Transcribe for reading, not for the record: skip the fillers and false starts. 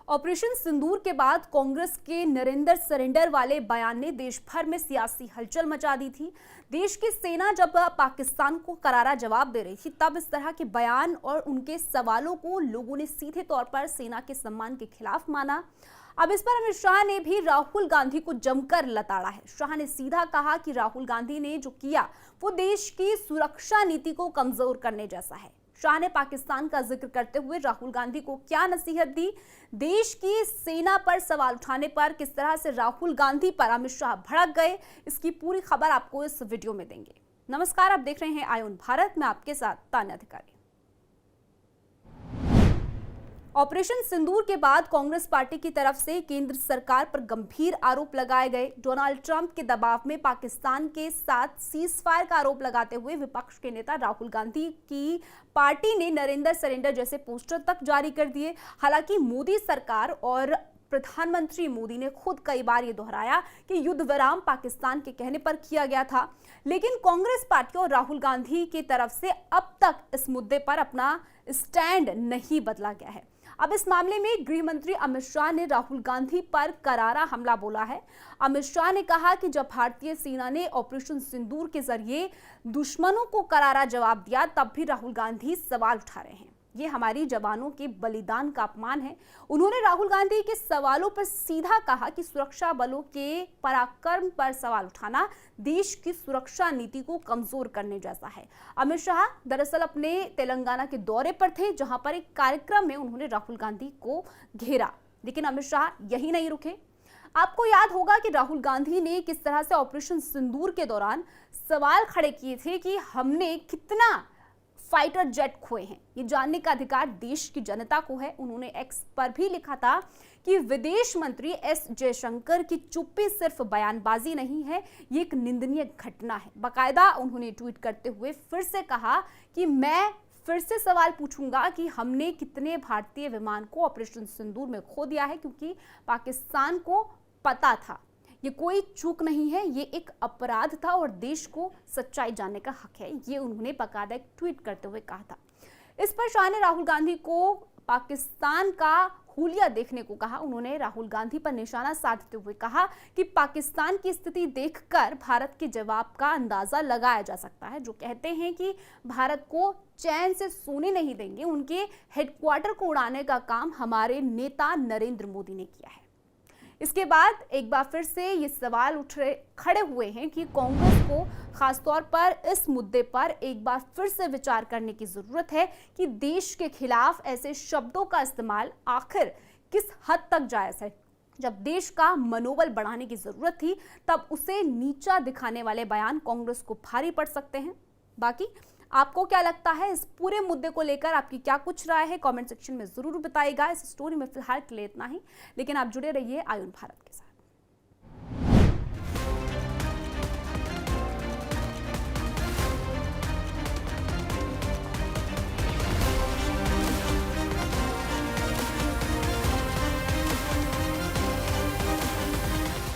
Operation सिंदूर के बाद कांग्रेस के नरेंद्र सरेंडर वाले बयान ने देश भर में सियासी हलचल मचा दी थी। देश की सेना जब पाकिस्तान को करारा जवाब दे रही थी, तब इस तरह के बयान और उनके सवालों को लोगों ने सीधे तौर पर सेना के सम्मान के खिलाफ माना। अब इस पर अमित शाह ने भी राहुल गांधी को जमकर लताड़ा है। शाह ने सीधा कहा कि राहुल गांधी ने जो किया वो देश की सुरक्षा नीति को कमजोर करने जैसा है। शाह ने पाकिस्तान का जिक्र करते हुए राहुल गांधी को क्या नसीहत दी, देश की सेना पर सवाल उठाने पर किस तरह से राहुल गांधी पर अमित शाह भड़क गए, इसकी पूरी खबर आपको इस वीडियो में देंगे। नमस्कार, आप देख रहे हैं आयोन भारत में आपके साथ तान्या अधिकारी। ऑपरेशन सिंदूर के बाद कांग्रेस पार्टी की तरफ से केंद्र सरकार पर गंभीर आरोप लगाए गए। डोनाल्ड ट्रंप के दबाव में पाकिस्तान के साथ सीज फायर का आरोप लगाते हुए विपक्ष के नेता राहुल गांधी की पार्टी ने नरेंद्र सरेंडर जैसे पोस्टर तक जारी कर दिए। हालांकि मोदी सरकार और प्रधानमंत्री मोदी ने खुद कई बार ये दोहराया कि युद्ध विराम पाकिस्तान के कहने पर किया गया था, लेकिन कांग्रेस पार्टी और राहुल गांधी की तरफ से अब तक इस मुद्दे पर अपना स्टैंड नहीं बदला गया है। अब इस मामले में गृह मंत्री अमित शाह ने राहुल गांधी पर करारा हमला बोला है। अमित शाह ने कहा कि जब भारतीय सेना ने ऑपरेशन सिंदूर के जरिए दुश्मनों को करारा जवाब दिया, तब भी राहुल गांधी सवाल उठा रहे हैं। ये हमारी जवानों के बलिदान का अपमान है। उन्होंने राहुल गांधी के सवालों पर सीधा कहा कि सुरक्षा बलों के पराक्रम पर सवाल उठाना देश की सुरक्षा नीति को कमजोर करने जैसा है। अमित शाह दरअसल अपने तेलंगाना के दौरे पर थे, जहां पर एक कार्यक्रम में उन्होंने राहुल गांधी को घेरा, लेकिन अमित शाह यही नहीं रुके। आपको याद होगा कि राहुल गांधी ने किस तरह से ऑपरेशन सिंदूर के दौरान सवाल खड़े किए थे कि हमने कितना फाइटर जेट खोए हैं, ये जानने का अधिकार देश की जनता को है। उन्होंने एक्स पर भी लिखा था कि विदेश मंत्री एस जयशंकर की चुप्पी सिर्फ बयानबाजी नहीं है, ये एक निंदनीय घटना है। बाकायदा उन्होंने ट्वीट करते हुए फिर से कहा कि मैं फिर से सवाल पूछूंगा कि हमने कितने भारतीय विमान को ऑपरेशन सिंदूर में खो दिया है, क्योंकि पाकिस्तान को पता था ये कोई चूक नहीं है, ये एक अपराध था और देश को सच्चाई जानने का हक है। ये उन्होंने बाकायदा एक ट्वीट करते हुए कहा था। इस पर शाह ने राहुल गांधी को पाकिस्तान का हुलिया देखने को कहा। उन्होंने राहुल गांधी पर निशाना साधते हुए कहा कि पाकिस्तान की स्थिति देखकर भारत के जवाब का अंदाजा लगाया जा सकता है। जो कहते हैं कि भारत को चैन से सोने नहीं देंगे, उनके हेडक्वार्टर को उड़ाने का काम हमारे नेता नरेंद्र मोदी ने किया है। इसके बाद एक बार फिर से ये सवाल खड़े हुए हैं कि कांग्रेस को खासतौर पर इस मुद्दे पर एक बार फिर से विचार करने की जरूरत है कि देश के खिलाफ ऐसे शब्दों का इस्तेमाल आखिर किस हद तक जायज है। जब देश का मनोबल बढ़ाने की जरूरत थी, तब उसे नीचा दिखाने वाले बयान कांग्रेस को भारी पड़ सकते हैं। बाकी आपको क्या लगता है इस पूरे मुद्दे को लेकर, आपकी क्या कुछ राय है, कमेंट सेक्शन में जरूर बताइएगा। इस स्टोरी में फिलहाल के लिए इतना ही, लेकिन आप जुड़े रहिए आयोन भारत के साथ।